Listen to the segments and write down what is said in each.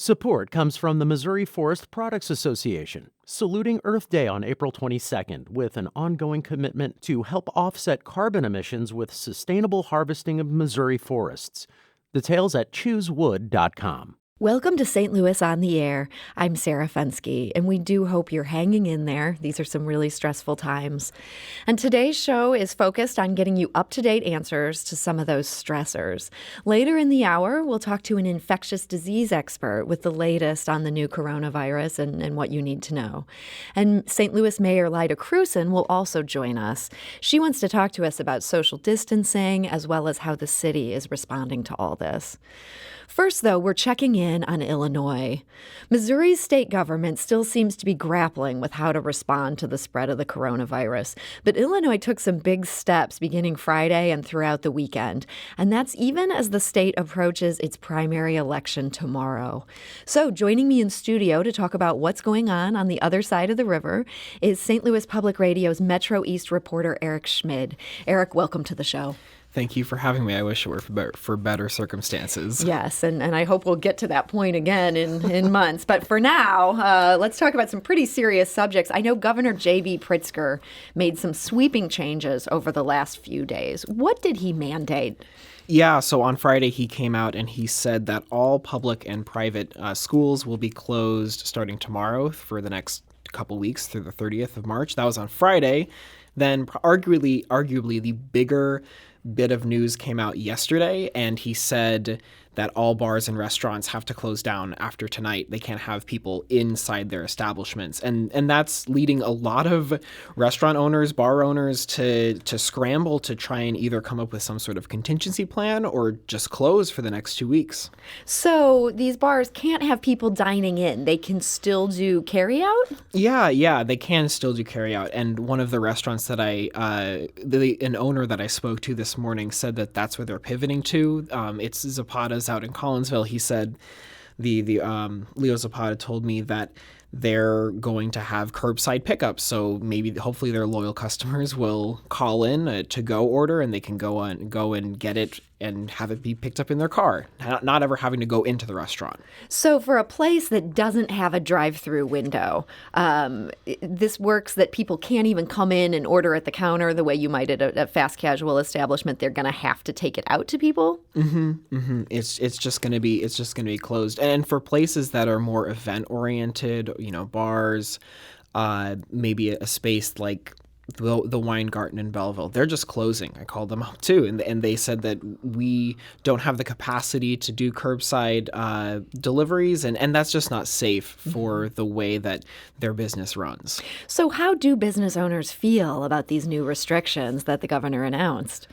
Support comes from the Missouri Forest Products Association, saluting Earth Day on April 22nd with an ongoing commitment to help offset carbon emissions with sustainable harvesting of Missouri forests. Details at choosewood.com. Welcome to St. Louis on the Air. I'm Sarah Fensky, and we do hope you're hanging in there. These are some really stressful times. And today's show is focused on getting you up-to-date answers to some of those stressors. Later in the hour, we'll talk to an infectious disease expert with the latest on the new coronavirus and what you need to know. And St. Louis Mayor Lyda Krewson will also join us. She wants to talk to us about social distancing as well as how the city is responding to all this. First, though, we're checking in on Illinois. Missouri's state government still seems to be grappling with how to respond to the spread of the coronavirus. But Illinois took some big steps beginning Friday and throughout the weekend. And that's even as the state approaches its primary election tomorrow. So joining me in studio to talk about what's going on the other side of the river is St. Louis Public Radio's Metro East reporter Eric Schmid. Eric, welcome to the show. Thank you for having me. I wish it were for better circumstances. Yes, and I hope we'll get to that point again in months. But for now, let's talk about some pretty serious subjects. I know Governor J.B. Pritzker made some sweeping changes over the last few days. What did he mandate? Yeah, so on Friday he came out and he said that all public and private schools will be closed starting tomorrow for the next couple weeks through the 30th of March. That was on Friday. Then arguably the bigger bit of news came out yesterday, and he said that all bars and restaurants have to close down after tonight. They can't have people inside their establishments. And that's leading a lot of restaurant owners, bar owners to scramble to try and either come up with some sort of contingency plan or just close for the next 2 weeks. So these bars can't have people dining in. They can still do carry out? Yeah, they can still do carry out. And one of the restaurants that an owner that I spoke to this morning said that that's where they're pivoting to. It's Zapata's out in Collinsville. He said Leo Zapata told me that they're going to have curbside pickups. So hopefully their loyal customers will call in a to-go order and they can go and get it and have it be picked up in their car, not ever having to go into the restaurant. So for a place that doesn't have a drive-through window, this works that people can't even come in and order at the counter the way you might at a fast casual establishment. They're going to have to take it out to people. It's just going to be closed. And for places that are more event-oriented, bars, maybe a space like the Weingarten in Belleville, they're just closing. I called them up too, and they said that we don't have the capacity to do curbside deliveries, and that's just not safe for the way that their business runs. So how do business owners feel about these new restrictions that the governor announced?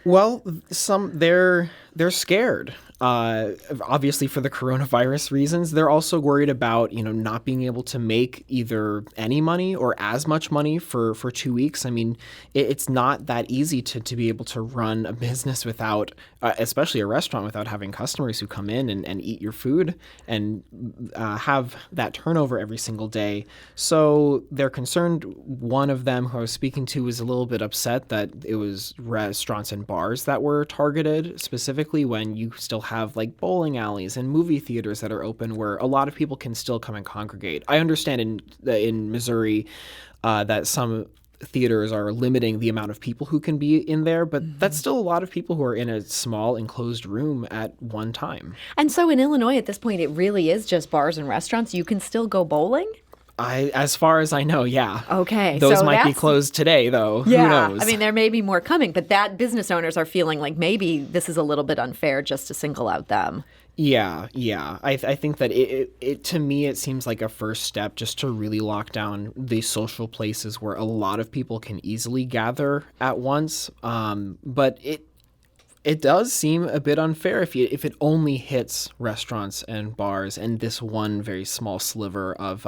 Well, they're scared. Obviously for the coronavirus reasons. They're also worried about, not being able to make either any money or as much money for 2 weeks. I mean, it's not that easy to be able to run a business without, especially a restaurant, without having customers who come in and eat your food and have that turnover every single day. So they're concerned. One of them who I was speaking to was a little bit upset that it was restaurants and bars that were targeted specifically when you still have like bowling alleys and movie theaters that are open where a lot of people can still come and congregate. I understand in Missouri that some theaters are limiting the amount of people who can be in there, but that's still a lot of people who are in a small enclosed room at one time. And so in Illinois at this point, it really is just bars and restaurants. You can still go bowling? As far as I know, yeah. Okay. Those might be closed today, though. Yeah. Who knows? I mean, there may be more coming, but that business owners are feeling like maybe this is a little bit unfair just to single out them. Yeah. I think that it to me, it seems like a first step just to really lock down the social places where a lot of people can easily gather at once. But it does seem a bit unfair if it only hits restaurants and bars and this one very small sliver of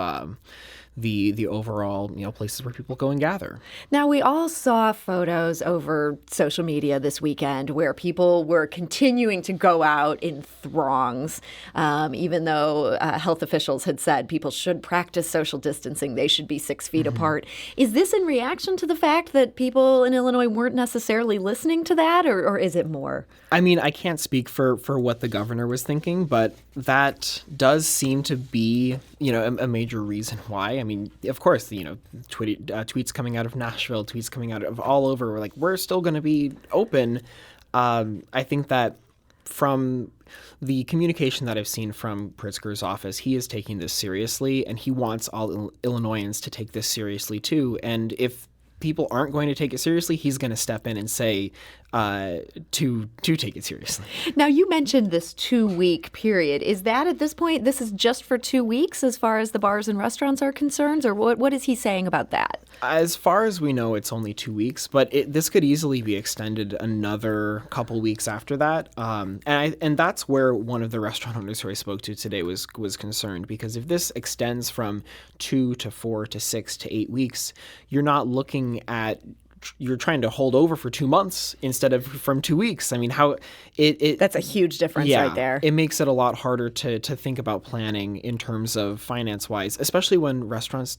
the overall, places where people go and gather. Now, we all saw photos over social media this weekend where people were continuing to go out in throngs, even though health officials had said people should practice social distancing. They should be 6 feet apart. Is this in reaction to the fact that people in Illinois weren't necessarily listening to that, or is it more more. I mean, I can't speak for what the governor was thinking, but that does seem to be, a major reason why. I mean, of course, tweets coming out of Nashville, tweets coming out of all over, we're like, we're still going to be open. I think that from the communication that I've seen from Pritzker's office, he is taking this seriously, and he wants all Illinoisans to take this seriously too. And if people aren't going to take it seriously, he's going to step in and say to take it seriously. Now, you mentioned this 2-week period. Is that at this point, this is just for 2 weeks as far as the bars and restaurants are concerned? Or what is he saying about that? As far as we know, it's only 2 weeks, but this could easily be extended another couple weeks after that. And that's where one of the restaurant owners who I spoke to today was concerned, because if this extends from 2 to 4 to 6 to 8 weeks, you're not looking at you're trying to hold over for 2 months instead of from 2 weeks. I mean, that's a huge difference right there. It makes it a lot harder to think about planning in terms of finance wise, especially when restaurants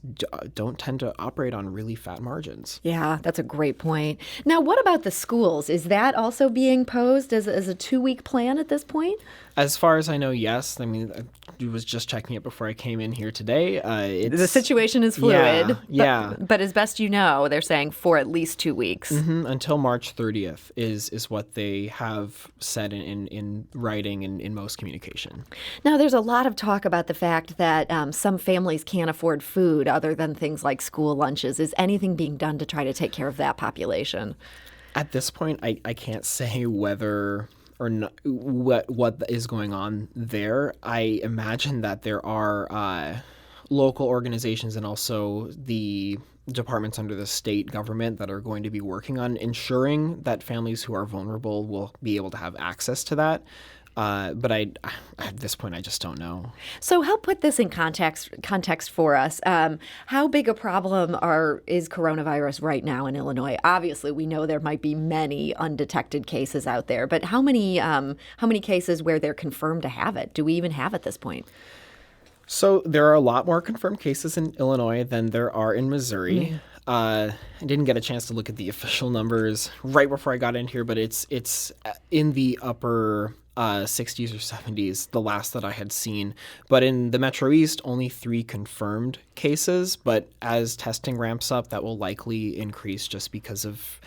don't tend to operate on really fat margins. Yeah, that's a great point. Now, what about the schools? Is that also being posed as a 2-week plan at this point? As far as I know, yes. I mean, I was just checking it before I came in here today. The situation is fluid. Yeah. But as best you know, they're saying for at least 2 weeks. Mm-hmm, until March 30th is what they have said in writing and in most communication. Now, there's a lot of talk about the fact that some families can't afford food other than things like school lunches. Is anything being done to try to take care of that population? At this point, I can't say whether or not, what is going on there. I imagine that there are local organizations and also the departments under the state government that are going to be working on ensuring that families who are vulnerable will be able to have access to that. But at this point, I just don't know. So help put this in context for us. How big a problem is coronavirus right now in Illinois? Obviously, we know there might be many undetected cases out there, but how many cases where they're confirmed to have it? Do we even have at this point? So there are a lot more confirmed cases in Illinois than there are in Missouri. I didn't get a chance to look at the official numbers right before I got in here, but it's in the upper 60s or 70s, the last that I had seen. But in the Metro East, only 3 confirmed cases. But as testing ramps up, that will likely increase just because of,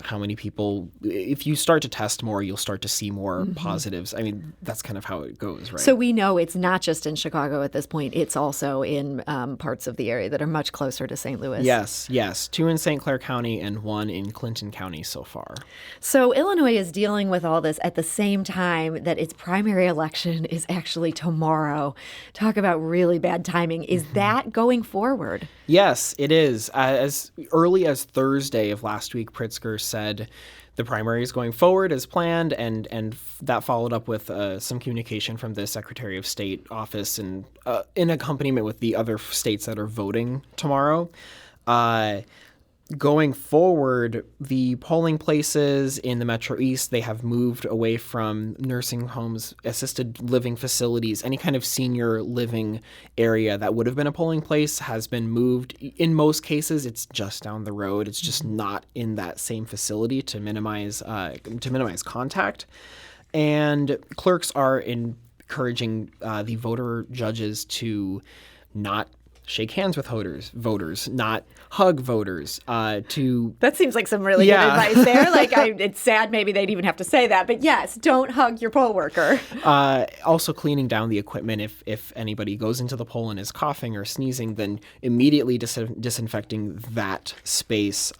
how many people, if you start to test more, you'll start to see more positives. I mean, that's kind of how it goes, right? So we know it's not just in Chicago at this point. It's also in parts of the area that are much closer to St. Louis. Yes. 2 in St. Clair County and 1 in Clinton County so far. So Illinois is dealing with all this at the same time that its primary election is actually tomorrow. Talk about really bad timing. Is that going forward? Yes, it is. As early as Thursday of last week, Pritzker said the primary is going forward as planned, and that followed up with some communication from the Secretary of State office and in accompaniment with the other states that are voting tomorrow. Going forward, the polling places in the Metro East, they have moved away from nursing homes, assisted living facilities, any kind of senior living area that would have been a polling place has been moved. In most cases, it's just down the road. It's just not in that same facility to minimize contact. And clerks are encouraging the voter judges to not shake hands with voters, not hug voters. That seems like some really good advice there. It's sad maybe they'd even have to say that, but yes, don't hug your poll worker. Also cleaning down the equipment. If anybody goes into the poll and is coughing or sneezing, then immediately disinfecting that space.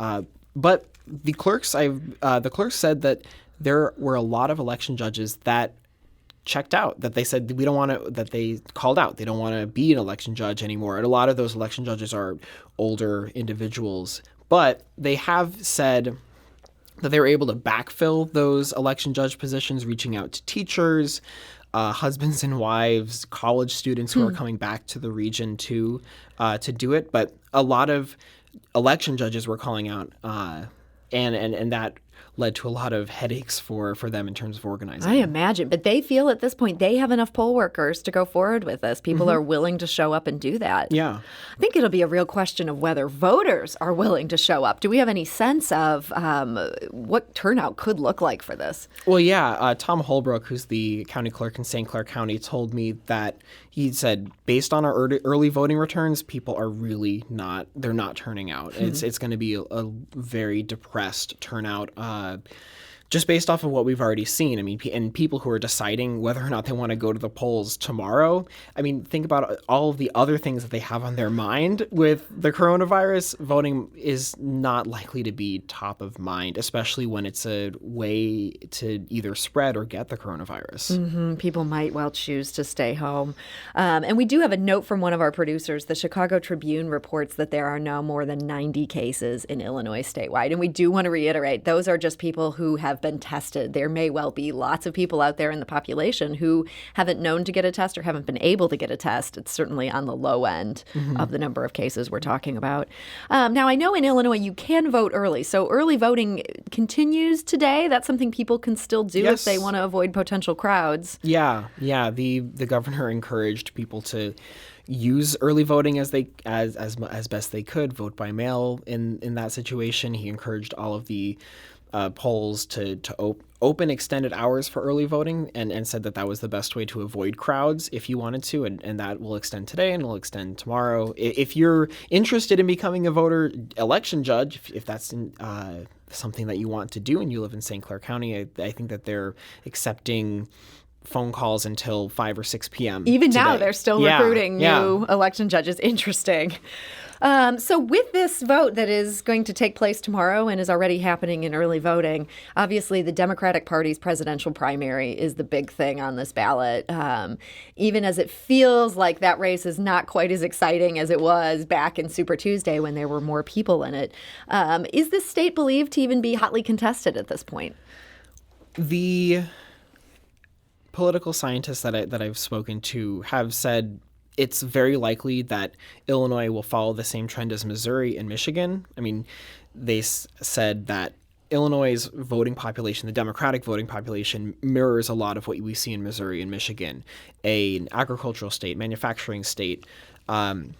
But the clerks said that there were a lot of election judges that checked out, that they said that they called out. They don't want to be an election judge anymore. And a lot of those election judges are older individuals. But they have said that they were able to backfill those election judge positions, reaching out to teachers, husbands and wives, college students who are coming back to the region to do it. But a lot of election judges were calling out and that led to a lot of headaches for them in terms of organizing. I imagine. But they feel at this point they have enough poll workers to go forward with this. People are willing to show up and do that. Yeah. I think it'll be a real question of whether voters are willing to show up. Do we have any sense of what turnout could look like for this? Well, yeah. Tom Holbrook, who's the county clerk in St. Clair County, told me that he said, based on our early voting returns, people are really they're not turning out. It's going to be a very depressed turnout. Just based off of what we've already seen. I mean, and people who are deciding whether or not they want to go to the polls tomorrow. I mean, think about all of the other things that they have on their mind with the coronavirus. Voting is not likely to be top of mind, especially when it's a way to either spread or get the coronavirus. People might well choose to stay home. And we do have a note from one of our producers. The Chicago Tribune reports that there are now more than 90 cases in Illinois statewide. And we do want to reiterate, those are just people who have been tested. There may well be lots of people out there in the population who haven't known to get a test or haven't been able to get a test. It's certainly on the low end of the number of cases we're talking about. Now, I know in Illinois you can vote early. So early voting continues today. That's something people can still do if they want to avoid potential crowds. Yeah. The governor encouraged people to use early voting as best they could, vote by mail in that situation. He encouraged all of the polls to open extended hours for early voting and said that was the best way to avoid crowds if you wanted to. And that will extend today and will extend tomorrow. If you're interested in becoming a voter election judge, if that's something that you want to do and you live in St. Clair County, I think that they're accepting phone calls until 5 or 6 p.m. Even today. now, they're still recruiting new election judges. Interesting. So with this vote that is going to take place tomorrow and is already happening in early voting, obviously the Democratic Party's presidential primary is the big thing on this ballot. Even as it feels like that race is not quite as exciting as it was back in Super Tuesday when there were more people in it. Is this state believed to even be hotly contested at this point? The political scientists that I've spoken to have said it's very likely that Illinois will follow the same trend as Missouri and Michigan. I mean, they said that Illinois' voting population, the Democratic voting population, mirrors a lot of what we see in Missouri and Michigan, an agricultural state, manufacturing state. And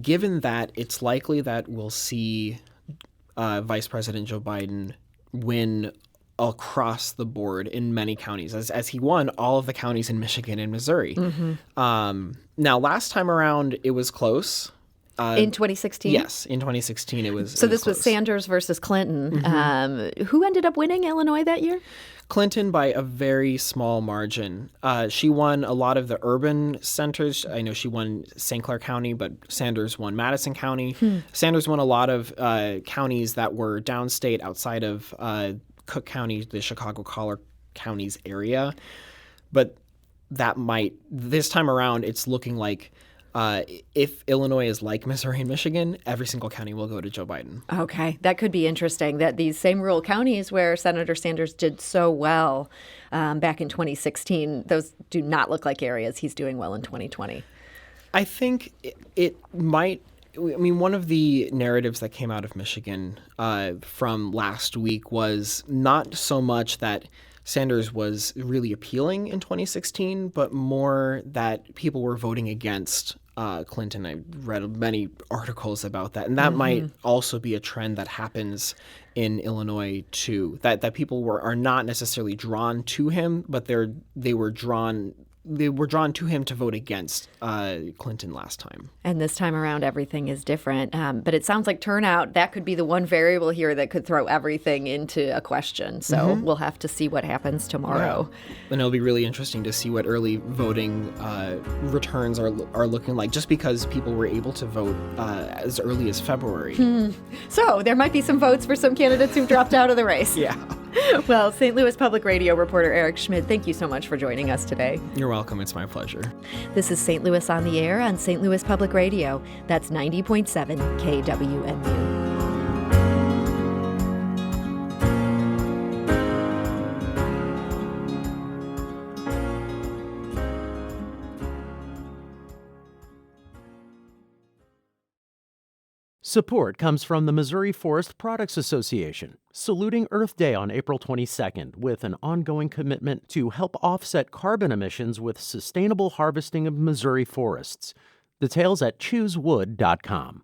given that, it's likely that we'll see Vice President Joe Biden win across the board in many counties, as he won all of the counties in Michigan and Missouri. Now, last time around, it was close. In 2016? Yes, in 2016 it was. So this was Sanders versus Clinton. Who ended up winning Illinois that year? Clinton by a very small margin. She won a lot of the urban centers. I know she won St. Clair County, but Sanders won Madison County. Sanders won a lot of counties that were downstate outside of Cook County, the Chicago Collier counties area. But this time around, it's looking like if Illinois is like Missouri and Michigan, every single county will go to Joe Biden. Okay, that could be interesting, that these same rural counties where Senator Sanders did so well back in 2016, those do not look like areas he's doing well in 2020. I think it might. I mean, one of the narratives that came out of Michigan from last week was not so much that Sanders was really appealing in 2016, but more that people were voting against Clinton. I read many articles about that. And that might also be a trend that happens in Illinois, too, that people are not necessarily drawn to him, but they were drawn to him to vote against Clinton last time. And this time around, everything is different. But it sounds like turnout, that could be the one variable here that could throw everything into a question. So we'll have to see what happens tomorrow. Yeah. And it'll be really interesting to see what early voting returns are looking like, just because people were able to vote as early as February. So there might be some votes for some candidates who've dropped out of the race. Yeah. Well, St. Louis Public Radio reporter Eric Schmid, thank you so much for joining us today. You're welcome. It's my pleasure. This is St. Louis on the Air on St. Louis Public Radio. That's 90.7 KWMU. Support comes from the Missouri Forest Products Association, saluting Earth Day on April 22nd with an ongoing commitment to help offset carbon emissions with sustainable harvesting of Missouri forests. Details at choosewood.com.